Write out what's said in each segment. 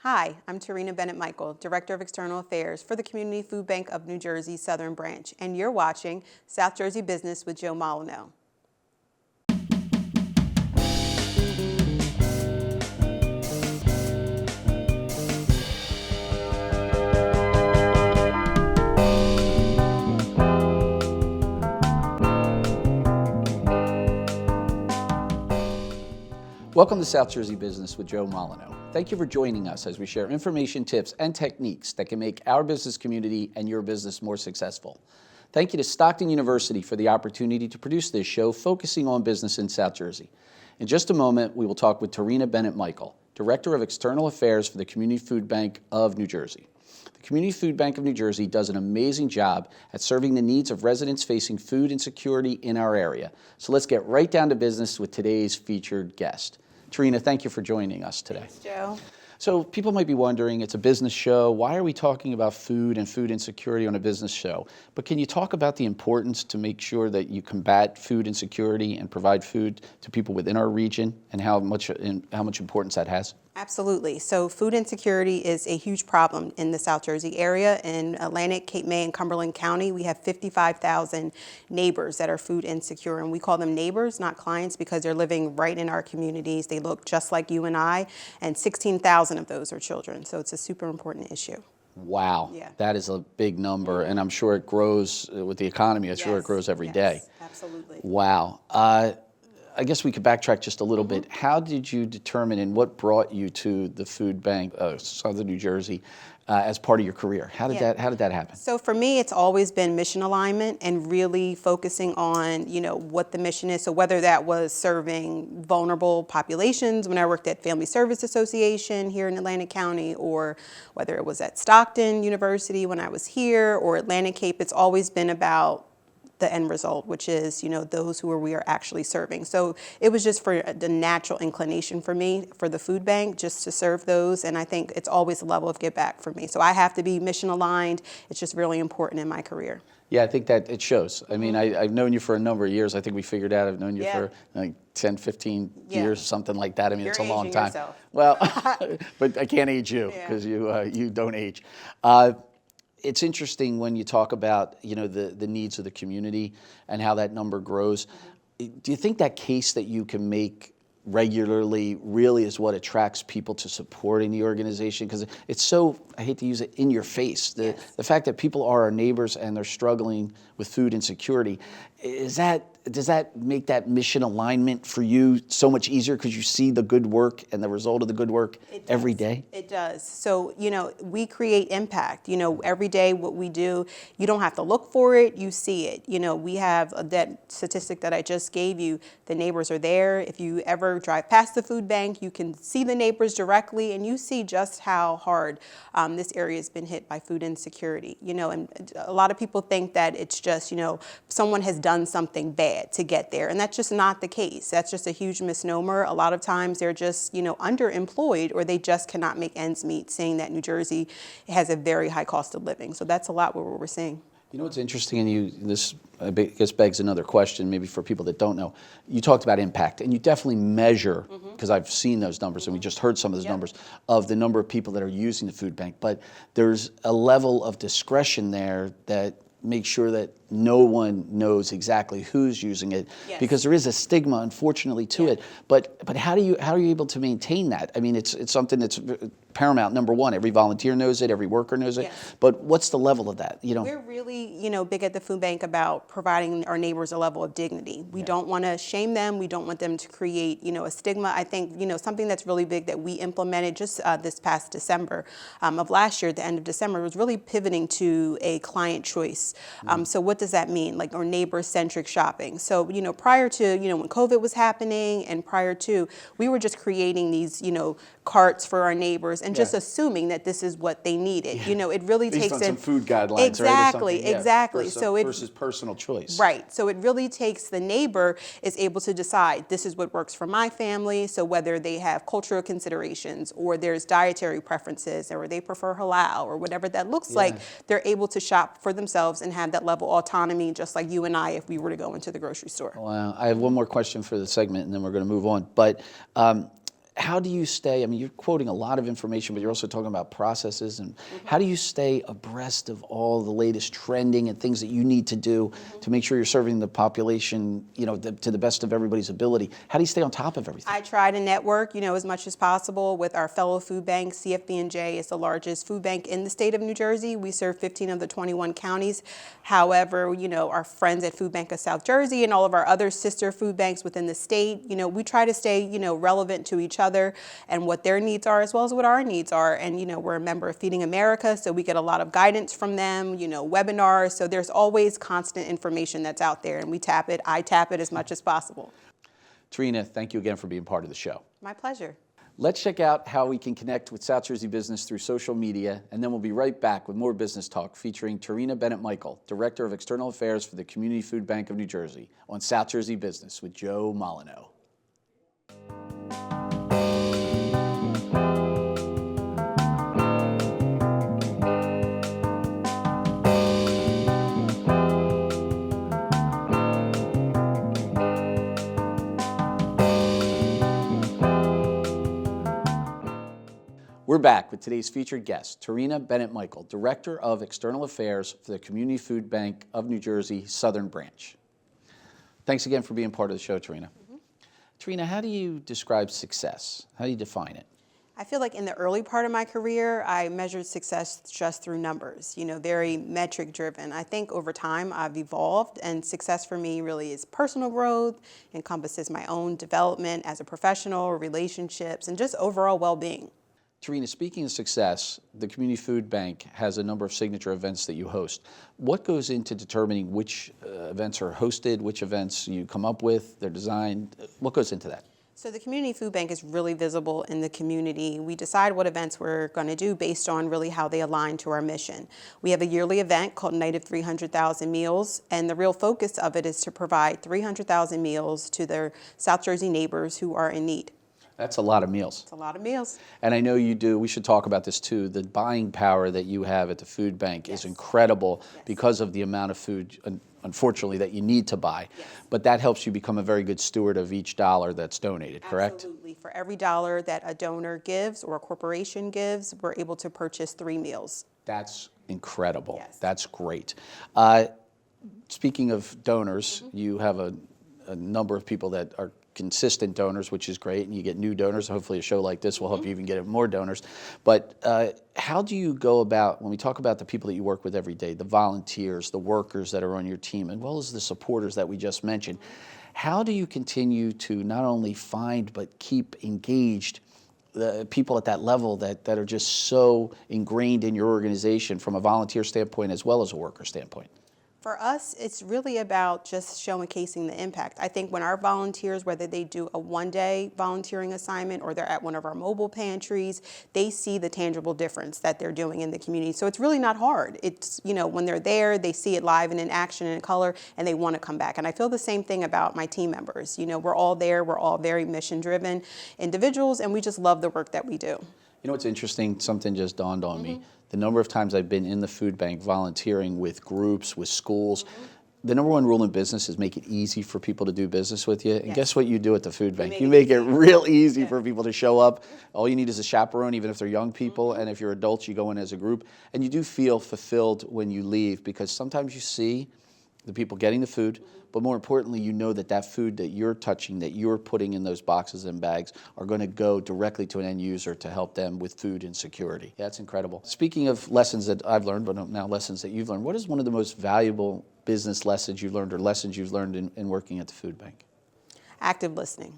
Hi, I'm Tarina Bennett-Michael, Director of External Affairs for the Community Food Bank of New Jersey Southern Branch, and you're watching South Jersey Business with Joe Molineaux. Welcome to South Jersey Business with Joe Molineaux. Thank you for joining us as we share information, tips, and techniques that can make our business community and your business more successful. Thank you to Stockton University for the opportunity to produce this show focusing on business in South Jersey. In just a moment, we will talk with Tarina Bennett-Michael, Director of External Affairs for the Community Food Bank of New Jersey. The Community Food Bank of New Jersey does an amazing job at serving the needs of residents facing food insecurity in our area. So let's get right down to business with today's featured guest. Tarina, thank you for joining us today. Thanks, Joe. So people might be wondering, it's a business show. Why are we talking about food and food insecurity on a business show? But can you talk about the importance to make sure that you combat food insecurity and provide food to people within our region and how much importance that has? Absolutely. So food insecurity is a huge problem in the South Jersey area. In Atlantic, Cape May, and Cumberland County, we have 55,000 neighbors that are food insecure. And we call them neighbors, not clients, because they're living right in our communities. They look just like you and I, and 16,000 of those are children. So it's a super important issue. Wow, Yeah. That is a big number, and I'm sure it grows with the economy. I'm sure it grows every day. Absolutely. Wow. I guess we could backtrack just a little bit. How did you determine and what brought you to the food bank of Southern New Jersey as part of your career? How did that happen? So for me, it's always been mission alignment and really focusing on, what the mission is. So whether that was serving vulnerable populations when I worked at Family Service Association here in Atlantic County, or whether it was at Stockton University when I was here, or Atlantic Cape, it's always been about the end result, which is, those who we are actually serving. So it was just for the natural inclination for me, for the food bank, just to serve those. And I think it's always a level of give back for me. So I have to be mission aligned. It's just really important in my career. Yeah, I think that it shows. I mean, I've known you for a number of years. I think we figured out I've known you for like 10, 15 years, something like that. I mean, it's a long time. Yourself. Well, but I can't age you because you don't age. It's interesting when you talk about, the needs of the community and how that number grows. Do you think that case that you can make regularly really is what attracts people to supporting the organization? Because it's so, I hate to use it, in your face. The fact that people are our neighbors and they're struggling with food insecurity, does that make that mission alignment for you so much easier because you see the good work and the result of the good work every day? It does. So, we create impact. Every day what we do, you don't have to look for it, you see it. We have that statistic that I just gave you. The neighbors are there. If you ever drive past the food bank, you can see the neighbors directly, and you see just how hard this area has been hit by food insecurity. And a lot of people think that it's just, someone has done something bad to get there, and that's just not the case. That's just a huge misnomer. A lot of times they're just, underemployed, or they just cannot make ends meet, seeing that New Jersey has a very high cost of living. So that's a lot what we're seeing. What's interesting, and this I guess begs another question, maybe for people that don't know. You talked about impact, and you definitely measure, because I've seen those numbers, and we just heard some of those numbers, of the number of people that are using the food bank. But there's a level of discretion there that makes sure that no one knows exactly who's using it, because there is a stigma, unfortunately, to it. But how are you able to maintain that? I mean, it's something that's paramount. Number one, every volunteer knows it, every worker knows it. But what's the level of that? We're really, big at the food bank about providing our neighbors a level of dignity. We don't want to shame them. We don't want them to create, a stigma. I think, something that's really big that we implemented just this past December of last year, at the end of December, was really pivoting to a client choice. So what does that mean? Or neighbor-centric shopping. So, prior to, when COVID was happening, and prior to, we were just creating these, carts for our neighbors and just assuming that this is what they needed. It really Based takes on some food guidelines, exactly, right? Exactly. Versus personal choice. Right. So it really takes the neighbor is able to decide this is what works for my family. So whether they have cultural considerations or there's dietary preferences or they prefer halal or whatever that looks like, they're able to shop for themselves and have that level of autonomy, just like you and I, if we were to go into the grocery store. Wow. I have one more question for the segment, and then we're going to move on. But how do you stay, I mean, you're quoting a lot of information, but you're also talking about processes, and how do you stay abreast of all the latest trending and things that you need to do to make sure you're serving the population, you know, to the best of everybody's ability? How do you stay on top of everything? I try to network, you know, as much as possible with our fellow food banks. CFB&J is the largest food bank in the state of New Jersey. We serve 15 of the 21 counties. However, you know, our friends at Food Bank of South Jersey and all of our other sister food banks within the state, you know, we try to stay, you know, relevant to each other and what their needs are as well as what our needs are. And, you know, we're a member of Feeding America, so we get a lot of guidance from them, you know, webinars. So there's always constant information that's out there, and we tap it. I tap it as much as possible. Tarina, thank you again for being part of the show. My pleasure. Let's check out how we can connect with South Jersey business through social media, and then we'll be right back with more business talk featuring Tarina Bennett-Michael, Director of External Affairs for the Community Food Bank of New Jersey, on South Jersey Business with Joe Molineaux. We're back with today's featured guest, Tarina Bennett-Michael, Director of External Affairs for the Community Food Bank of New Jersey, Southern Branch. Thanks again for being part of the show, Tarina. Tarina, how do you describe success? How do you define it? I feel like in the early part of my career, I measured success just through numbers, you know, very metric driven. I think over time I've evolved, and success for me really is personal growth, encompasses my own development as a professional, relationships, and just overall well-being. Tarina, speaking of success, the Community Food Bank has a number of signature events that you host. What goes into determining which events are hosted, which events you come up with, they're designed? What goes into that? So the Community Food Bank is really visible in the community. We decide what events we're going to do based on really how they align to our mission. We have a yearly event called Night of 300,000 Meals, and the real focus of it is to provide 300,000 meals to their South Jersey neighbors who are in need. That's a lot of meals. It's a lot of meals. And I know you do, we should talk about this too, the buying power that you have at the food bank is incredible because of the amount of food, unfortunately, that you need to buy. But that helps you become a very good steward of each dollar that's donated, correct? Absolutely. For every dollar that a donor gives or a corporation gives, we're able to purchase 3 meals. That's incredible. Yes. That's great. Speaking of donors, you have a number of people that are consistent donors, which is great, and you get new donors. Hopefully a show like this will help you even get more donors. But how do you go about, when we talk about the people that you work with every day, the volunteers, the workers that are on your team, as well as the supporters that we just mentioned, how do you continue to not only find but keep engaged the people at that level that are just so ingrained in your organization from a volunteer standpoint as well as a worker standpoint? For us, it's really about just showcasing the impact. I think when our volunteers, whether they do a one-day volunteering assignment or they're at one of our mobile pantries, they see the tangible difference that they're doing in the community. So it's really not hard. It's, you know, when they're there, they see it live and in action and in color, and they want to come back. And I feel the same thing about my team members. You know, we're all there. We're all very mission-driven individuals, and we just love the work that we do. You know what's interesting? Something just dawned on me. The number of times I've been in the food bank volunteering with groups, with schools. The number one rule in business is make it easy for people to do business with you. And guess what you do at the food bank? You make it real easy for people to show up. All you need is a chaperone, even if they're young people. And if you're adults, you go in as a group. And you do feel fulfilled when you leave, because sometimes you see the people getting the food, but more importantly, you know that that food that you're touching, that you're putting in those boxes and bags, are going to go directly to an end user to help them with food insecurity. That's incredible. Speaking of lessons that I've learned, but now lessons that you've learned, what is one of the most valuable business lessons you've learned or lessons you've learned in working at the food bank? Active listening.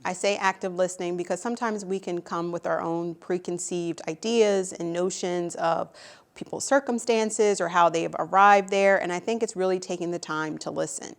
I say active listening because sometimes we can come with our own preconceived ideas and notions of people's circumstances or how they've arrived there. And I think it's really taking the time to listen.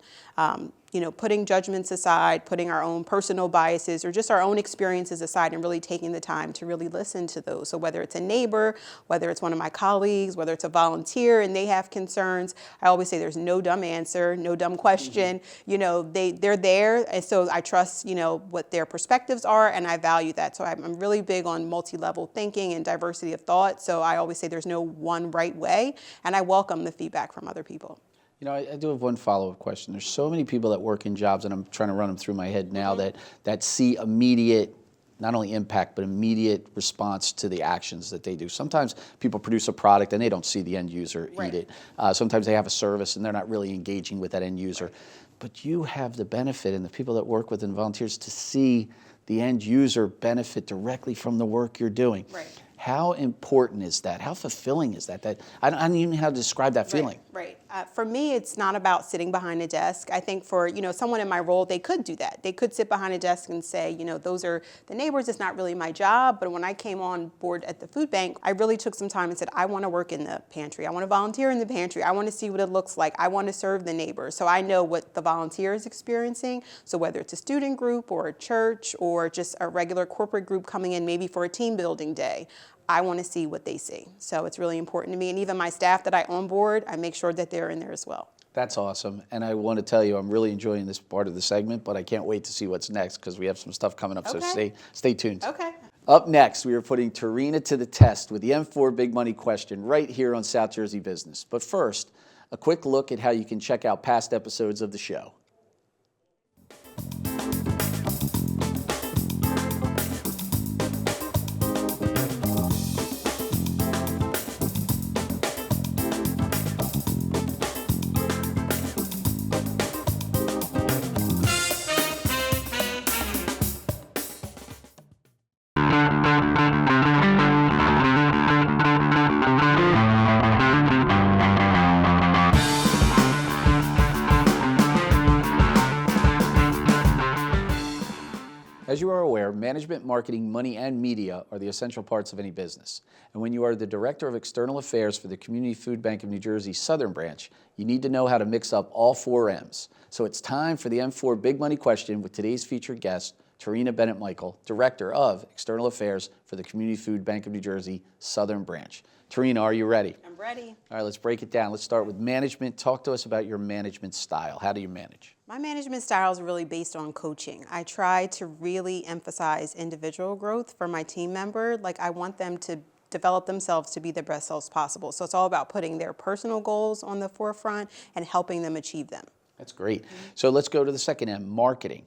You know, putting judgments aside, putting our own personal biases or just our own experiences aside, and really taking the time to really listen to those. So whether it's a neighbor, whether it's one of my colleagues, whether it's a volunteer and they have concerns, I always say there's no dumb answer, no dumb question. You know, they're there, and so I trust, you know, what their perspectives are, and I value that. So I'm really big on multi-level thinking and diversity of thought. So I always say there's no one right way, and I welcome the feedback from other people. You know, I do have one follow-up question. There's so many people that work in jobs, and I'm trying to run them through my head now, that see immediate not only impact, but immediate response to the actions that they do. Sometimes people produce a product and they don't see the end user eat it. Sometimes they have a service and they're not really engaging with that end user. But you have the benefit, and the people that work with and volunteers, to see the end user benefit directly from the work you're doing. How important is that? How fulfilling is that? I don't even know how to describe that feeling. For me, it's not about sitting behind a desk. I think for someone in my role, they could do that. They could sit behind a desk and say, those are the neighbors. It's not really my job. But when I came on board at the food bank, I really took some time and said, I want to work in the pantry. I want to volunteer in the pantry. I want to see what it looks like. I want to serve the neighbors. So I know what the volunteer is experiencing. So whether it's a student group or a church or just a regular corporate group coming in maybe for a team building day, I want to see what they see. So it's really important to me. And even my staff that I onboard, I make sure that they're in there as well. That's awesome. And I want to tell you, I'm really enjoying this part of the segment, but I can't wait to see what's next because we have some stuff coming up. So stay tuned. Up next, we are putting Tarina to the test with the M4 Big Money question right here on South Jersey Business. But first, a quick look at how you can check out past episodes of the show. As you are aware, management, marketing, money, and media are the essential parts of any business. And when you are the Director of External Affairs for the Community Food Bank of New Jersey Southern Branch, you need to know how to mix up all four M's. So it's time for the M4 Big Money question with today's featured guest, Tarina Bennett-Michael, Director of External Affairs for the Community Food Bank of New Jersey Southern Branch. Tarina, are you ready? I'm ready. All right, let's break it down. Let's start with management. Talk to us about your management style. How do you manage? My management style is really based on coaching. I try to really emphasize individual growth for my team member. Like, I want them to develop themselves to be the best selves possible. So it's all about putting their personal goals on the forefront and helping them achieve them. That's great. So let's go to the second M, marketing.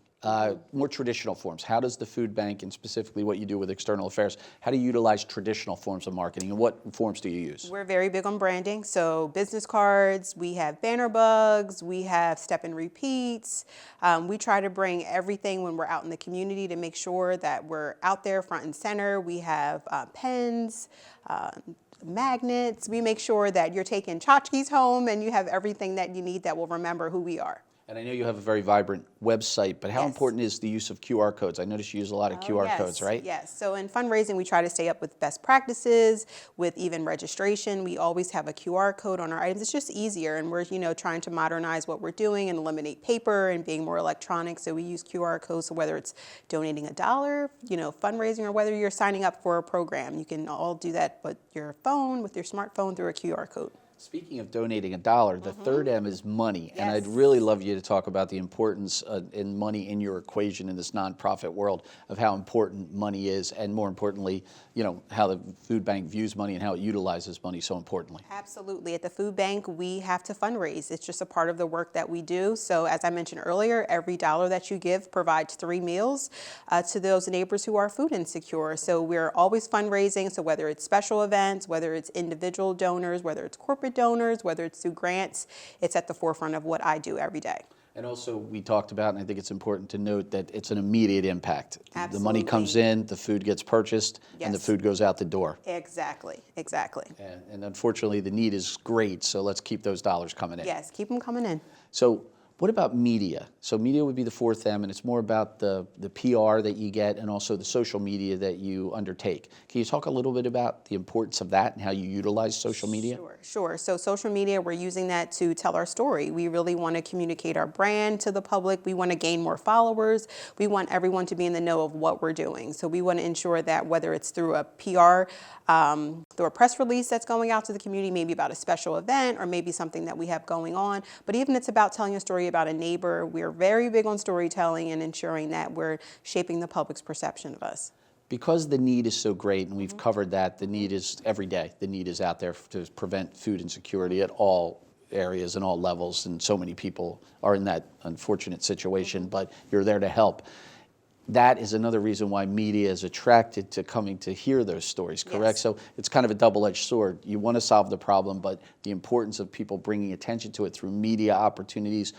More traditional forms. How does the food bank, and specifically what you do with external affairs, how do you utilize traditional forms of marketing, and what forms do you use? We're very big on branding. So business cards, we have banner bugs, we have step and repeats. We try to bring everything when we're out in the community to make sure that we're out there front and center. We have pens, magnets. We make sure that you're taking tchotchkes home and you have everything that you need that will remember who we are. And I know you have a very vibrant website, but how important is the use of QR codes? I notice you use a lot of QR codes, right? Yes. So in fundraising, we try to stay up with best practices, with even registration. We always have a QR code on our items. It's just easier, and we're trying to modernize what we're doing and eliminate paper and being more electronic. So we use QR codes. So whether it's donating $1, fundraising, or whether you're signing up for a program, you can all do that with your phone, with your smartphone, through a QR code. Speaking of donating $1, the third M is money, and I'd really love you to talk about the importance in money in your equation in this nonprofit world of how important money is, and more importantly, how the food bank views money and how it utilizes money so importantly. Absolutely. At the food bank, we have to fundraise. It's just a part of the work that we do. So as I mentioned earlier, every dollar that you give provides 3 meals to those neighbors who are food insecure. So we're always fundraising. So whether it's special events, whether it's individual donors, whether it's corporate donors, whether it's through grants, it's at the forefront of what I do every day. And also, we talked about, and I think it's important to note, that it's an immediate impact. Absolutely. The money comes in, the food gets purchased, and the food goes out the door. Exactly. And unfortunately, the need is great, so let's keep those dollars coming in. Yes, keep them coming in. So what about media? So media would be the fourth M, and it's more about the PR that you get and also the social media that you undertake. Can you talk a little bit about the importance of that and how you utilize social media? Sure. So social media, we're using that to tell our story. We really want to communicate our brand to the public. We want to gain more followers. We want everyone to be in the know of what we're doing. So we want to ensure that whether it's through a PR, through a press release that's going out to the community, maybe about a special event or maybe something that we have going on, but even it's about telling a story about a neighbor. We're very big on storytelling and ensuring that we're shaping the public's perception of us. Because the need is so great, and we've covered that, the need is every day. The need is out there to prevent food insecurity at all areas and all levels, and so many people are in that unfortunate situation, but you're there to help. that is another reason why media is attracted to coming to hear those stories, correct? Yes. So it's kind of a double-edged sword. You want to solve the problem, but the importance of people bringing attention to it through media opportunities,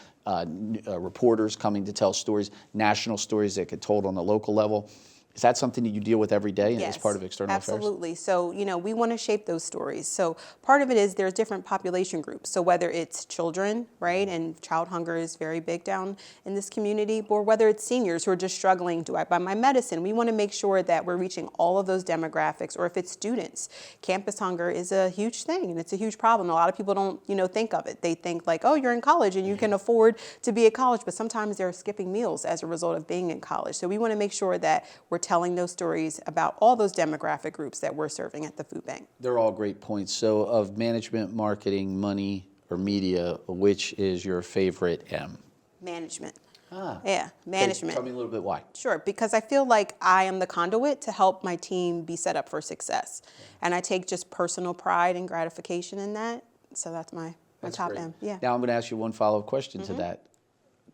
reporters coming to tell stories, national stories that get told on the local level. Is that something that you deal with every day as part of external affairs? Absolutely. So, we want to shape those stories. So part of it is there's different population groups. So whether it's children, right, and child hunger is very big down in this community, or whether it's seniors who are just struggling, do I buy my medicine? We want to make sure that we're reaching all of those demographics, or if it's students. Campus hunger is a huge thing, and it's a huge problem. A lot of people don't, think of it. They think like, oh, you're in college and you can afford to be at college, but sometimes they're skipping meals as a result of being in college. So we want to make sure that we're telling those stories about all those demographic groups that we're serving at the food bank. They're all great points. So of management, marketing, money, or media, which is your favorite M? Management. Ah. Yeah, management. Tell me a little bit why. Sure, because I feel like I am the conduit to help my team be set up for success. And I take just personal pride and gratification in that. So that's my top great. M. Yeah. Now I'm going to ask you one follow-up question to that.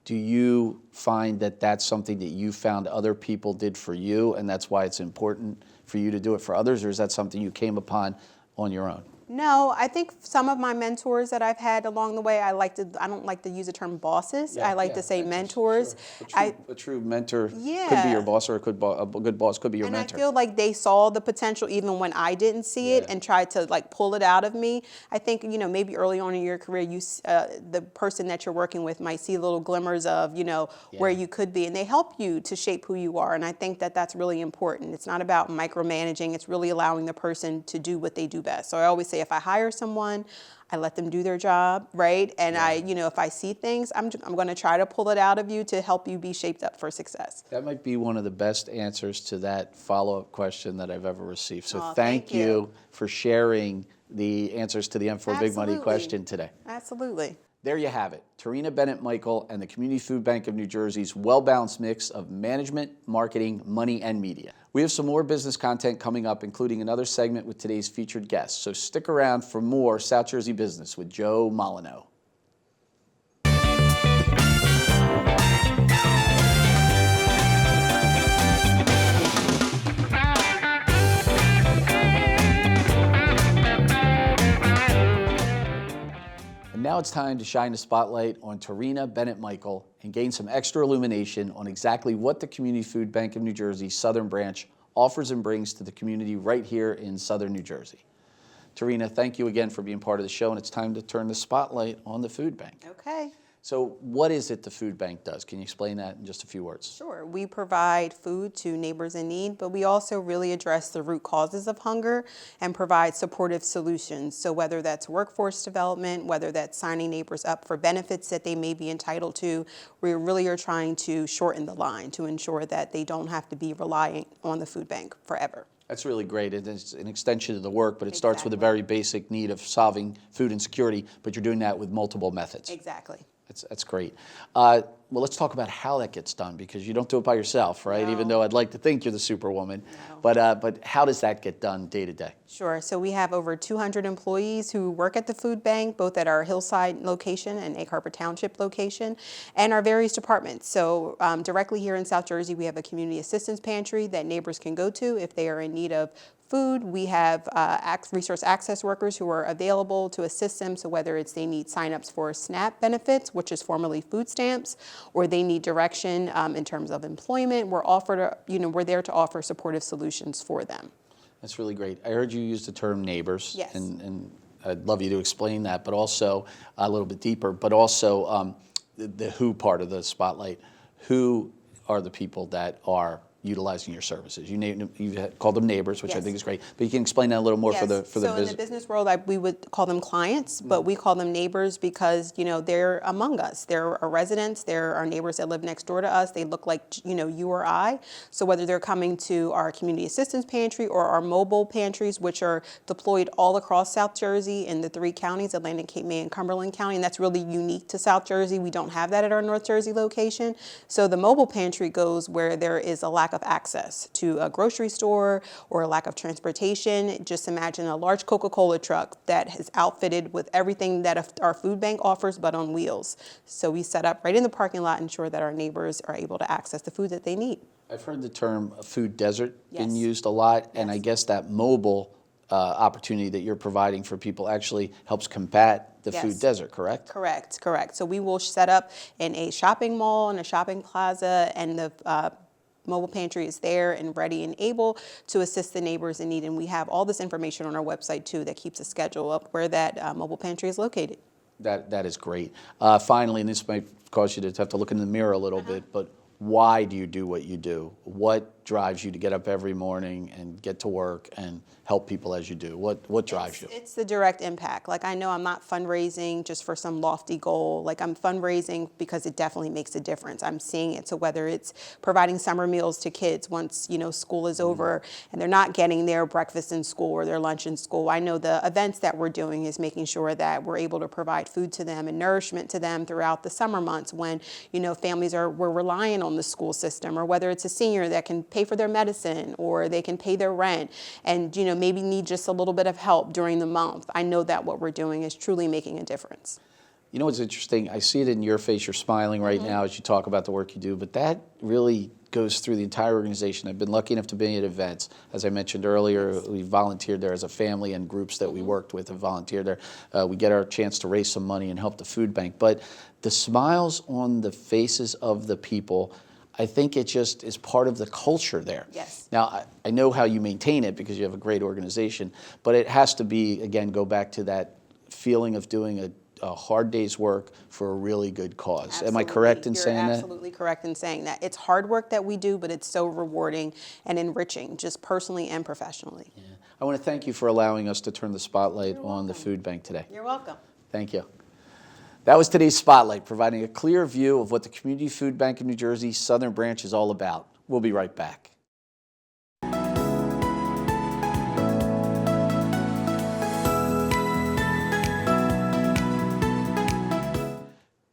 Do you find that that's something that you found other people did for you, and that's why it's important for you to do it for others, or is that something you came upon on your own? No, I think some of my mentors that I've had along the way, I don't like to use the term bosses. I like to say mentors. Sure. A true mentor could be Yeah. your boss, or a good boss could be your And mentor. I feel like they saw the potential even when I didn't see it, and tried to pull it out of me. I think, maybe early on in your career, the person that you're working with might see little glimmers of, where you could be, and they help you to shape who you are. And I think that that's really important. It's not about micromanaging. It's really allowing the person to do what they do best. So I always say, if I hire someone, I let them do their job, right? And if I see things, I'm going to try to pull it out of you to help you be shaped up for success. That might be one of the best answers to that follow-up question that I've ever received. So thank you for sharing the answers to the M4 Big Money Absolutely. question today. Absolutely. There you have it. Tarina Bennett-Michael and the Community Food Bank of New Jersey's well-balanced mix of management, marketing, money, and media. We have some more business content coming up, including another segment with today's featured guest. So stick around for more South Jersey Business with Joe Molineaux. Now it's time to shine a spotlight on Tarina Bennett-Michael and gain some extra illumination on exactly what the Community Food Bank of New Jersey's Southern Branch offers and brings to the community right here in Southern New Jersey. Tarina, thank you again for being part of the show, and it's time to turn the spotlight on the food bank. Okay. So what is it the food bank does? Can you explain that in just a few words? Sure. We provide food to neighbors in need, but we also really address the root causes of hunger and provide supportive solutions. So whether that's workforce development, whether that's signing neighbors up for benefits that they may be entitled to, we really are trying to shorten the line to ensure that they don't have to be relying on the food bank forever. That's really great. It's an extension of the work, but it starts with a very basic need of solving food insecurity, but you're doing that with multiple methods. Exactly. That's great. Well, let's talk about how that gets done, because you don't do it by yourself, right? No. Even though I'd like to think you're the superwoman. No. But how does that get done day to day? Sure. So we have over 200 employees who work at the food bank, both at our Hillside location and Egg Harbor Township location, and our various departments. So directly here in South Jersey, we have a community assistance pantry that neighbors can go to if they are in need of food. We have resource access workers who are available to assist them. So whether it's they need signups for SNAP benefits, which is formerly food stamps, or they need direction in terms of employment, we're there to offer supportive solutions for them. That's really great. I heard you use the term neighbors. Yes. And I'd love you to explain that, but also a little bit deeper, but also the who part of the spotlight. Who are the people that are utilizing your services? You called them neighbors, which I Yes. think is great, but you can explain that a little more for the So in business. the business world, we would call them clients, but we call them neighbors because they're among us. They're our residents. They're our neighbors that live next door to us. They look like you or I. So whether they're coming to our community assistance pantry or our mobile pantries, which are deployed all across South Jersey in the 3 counties, Atlantic, Cape May, and Cumberland County, and that's really unique to South Jersey. We don't have that at our North Jersey location. So the mobile pantry goes where there is a lack lack of access to a grocery store or a lack of transportation. Just imagine a large Coca-Cola truck that is outfitted with everything that our food bank offers, but on wheels. So we set up right in the parking lot, ensure that our neighbors are able to access the food that they need. I've heard the term food desert being Yes. used a lot, and I Yes. guess that mobile opportunity that you're providing for people actually helps combat the Yes. food desert, correct? Correct, correct. So we will set up in a shopping mall and a shopping plaza, and the mobile pantry is there and ready and able to assist the neighbors in need. And we have all this information on our website too that keeps a schedule of where that mobile pantry is located. That is great. Finally, and this might cause you to have to look in the mirror a little bit, but why do you do what you do? What drives you to get up every morning and get to work and help people as you do? What drives you? It's the direct impact. Like, I know I'm not fundraising just for some lofty goal. Like, I'm fundraising because it definitely makes a difference. I'm seeing it. So whether it's providing summer meals to kids once, school is over and they're not getting their breakfast in school or their lunch in school, I know the events that we're doing is making sure that we're able to provide food to them and nourishment to them throughout the summer months when, families were relying on the school system, or whether it's a senior that can pay for their medicine or they can pay their rent and, maybe need just a little bit of help during the month. I know that what we're doing is truly making a difference. You know what's interesting? I see it in your face. You're smiling right now as you talk about the work you do, but that really goes through the entire organization. I've been lucky enough to be at events. As I mentioned earlier, we volunteered there as a family, and groups that we worked with have volunteered there. We get our chance to raise some money and help the food bank. But the smiles on the faces of the people, I think it just is part of the culture there. Yes. Now, I know how you maintain it because you have a great organization, but it has to be, again, go back to that feeling of doing a hard day's work for a really good cause. Absolutely. Am I correct in saying that? You're absolutely correct in saying that. It's hard work that we do, but it's so rewarding and enriching, just personally and professionally. Yeah. I want to thank you for allowing us to turn the spotlight on the food bank today. You're welcome. Thank you. That was today's Spotlight, providing a clear view of what the Community Food Bank of New Jersey's Southern Branch is all about. We'll be right back.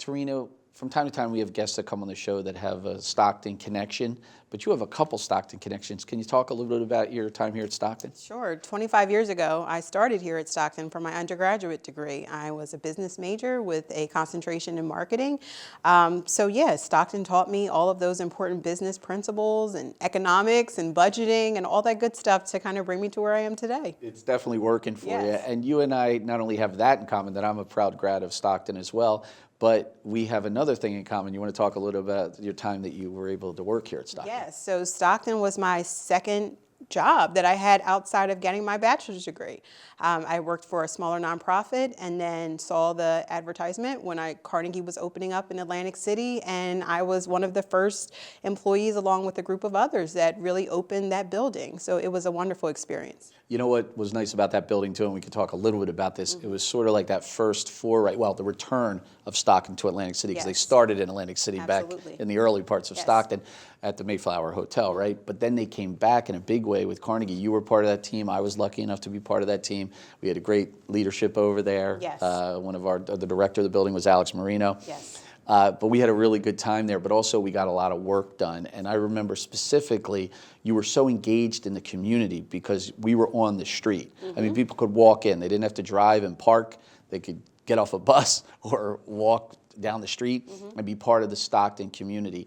Torino, from time to time we have guests that come on the show that have a Stockton connection, but you have a couple Stockton connections. Can you talk a little bit about your time here at Stockton? Sure. 25 years ago, I started here at Stockton for my undergraduate degree. I was a business major with a concentration in marketing. Stockton taught me all of those important business principles and economics and budgeting and all that good stuff to kind of bring me to where I am today. It's definitely working for Yes. you. And you and I not only have that in common, that I'm a proud grad of Stockton as well, but we have another thing in common. You want to talk a little about your time that you were able to work here at Stockton? Yes, so Stockton was my second job that I had outside of getting my bachelor's degree. I worked for a smaller nonprofit and then saw the advertisement when Carnegie was opening up in Atlantic City, and I was one of the first employees along with a group of others that really opened that building. So it was a wonderful experience. You know what was nice about that building too, and we could talk a little bit about this, it was sort of like that first foray, the return of Stockton to Atlantic City, because they Yes. started in Atlantic City Absolutely. back in the early parts of Yes. Stockton at the Mayflower Hotel, right? But then they came back in a big way with Carnegie. You were part of that team. I was lucky enough to be part of that team. We had a great leadership over there. Yes. One of the director of the building was Alex Molineaux. Yes. But we had a really good time there, but also we got a lot of work done. And I remember specifically, you were so engaged in the community because we were on the street. I mean, people could walk in. They didn't have to drive and park. They could get off a bus or walk down the street and be part of the Stockton community.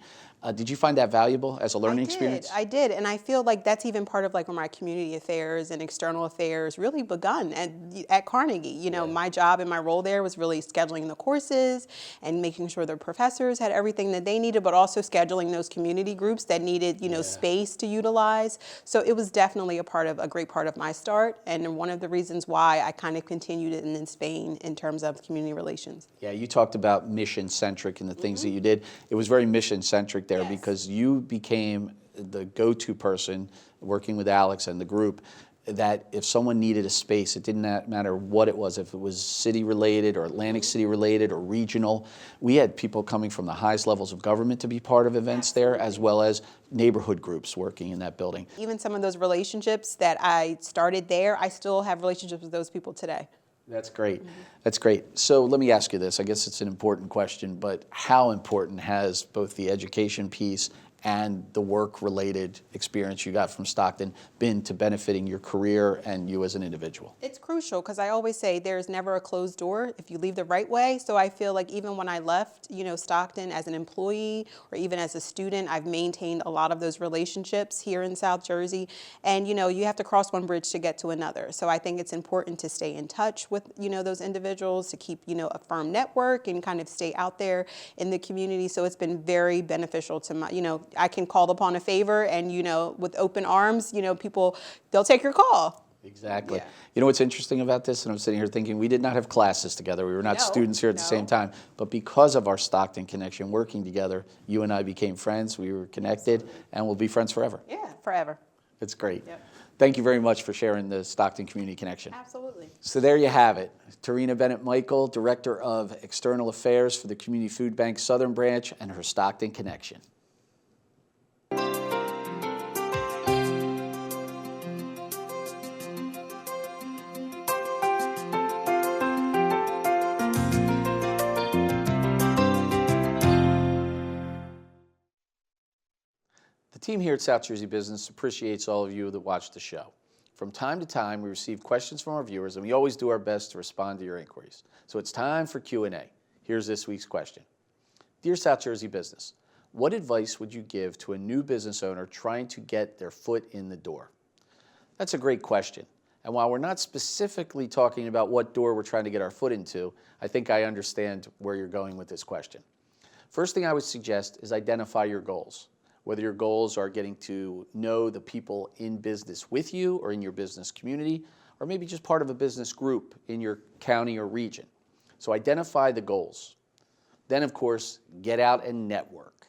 Did you find that valuable as a learning experience? I did, and I feel like that's even part of like where my community affairs and external affairs really begun at Carnegie. You know, my job and my role there was really scheduling the courses and making sure the professors had everything that they needed, but also scheduling those community groups that needed, space to utilize. So it was definitely a great part of my start, and one of the reasons why I kind of continued it in Spain in terms of community relations. Yeah, you talked about mission-centric and the things that you did. It was very mission-centric there because you became the go-to person working with Alex and the group, that if someone needed a space, it didn't matter what it was, if it was city-related or Atlantic City-related or regional. We had people coming from the highest levels of government to be part of events there, as well as neighborhood groups working in that building. Even some of those relationships that I started there, I still have relationships with those people today. That's great. That's great. So let me ask you this. I guess it's an important question, but how important has both the education piece and the work-related experience you got from Stockton been to benefiting your career and you as an individual? It's crucial because I always say there's never a closed door if you leave the right way. So I feel like even when I left, Stockton as an employee or even as a student, I've maintained a lot of those relationships here in South Jersey. And, you have to cross one bridge to get to another. So I think it's important to stay in touch with, those individuals, to keep, a firm network and kind of stay out there in the community. So it's been very beneficial to my, I can call upon a favor and, with open arms, people, they'll take your call. Exactly. Yeah. You know what's interesting about this? And I'm sitting here thinking we did not have classes together. We were not students here at the same time. But because of our Stockton connection, working together, you and I became friends. We were connected and we'll be friends forever. Yeah, forever. It's great. Yep. Thank you very much for sharing the Stockton Community Connection. Absolutely. So there you have it. Tarina Bennett-Michael, Director of External Affairs for the Community Food Bank Southern Branch, and her Stockton Connection. The team here at South Jersey Business appreciates all of you that watch the show. From time to time, we receive questions from our viewers, and we always do our best to respond to your inquiries. So it's time for Q&A. Here's this week's question. Dear South Jersey Business, what advice would you give to a new business owner trying to get their foot in the door? That's a great question. And while we're not specifically talking about what door we're trying to get our foot into, I think I understand where you're going with this question. First thing I would suggest is identify your goals. Whether your goals are getting to know the people in business with you or in your business community, or maybe just part of a business group in your county or region. So identify the goals. Then, of course, get out and network.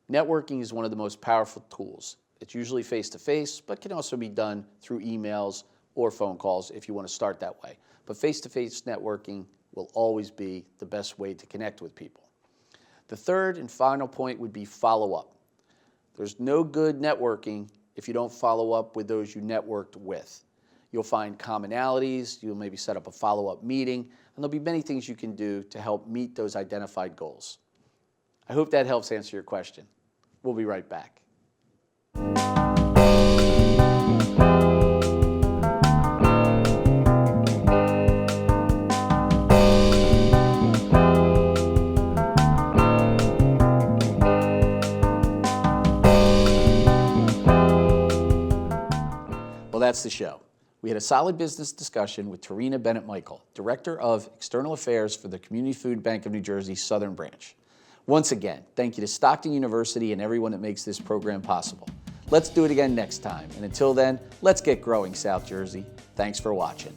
Networking is one of the most powerful tools. It's usually face-to-face, but can also be done through emails or phone calls if you want to start that way. But face-to-face networking will always be the best way to connect with people. The third and final point would be follow-up. There's no good networking if you don't follow up with those you networked with. You'll find commonalities, you'll maybe set up a follow-up meeting, and there'll be many things you can do to help meet those identified goals. I hope that helps answer your question. We'll be right back. Well, that's the show. We had a solid business discussion with Tarina Bennett-Michael, Director of External Affairs for the Community Food Bank of New Jersey Southern Branch. Once again, thank you to Stockton University and everyone that makes this program possible. Let's do it again next time. And until then, let's get growing, South Jersey. Thanks for watching.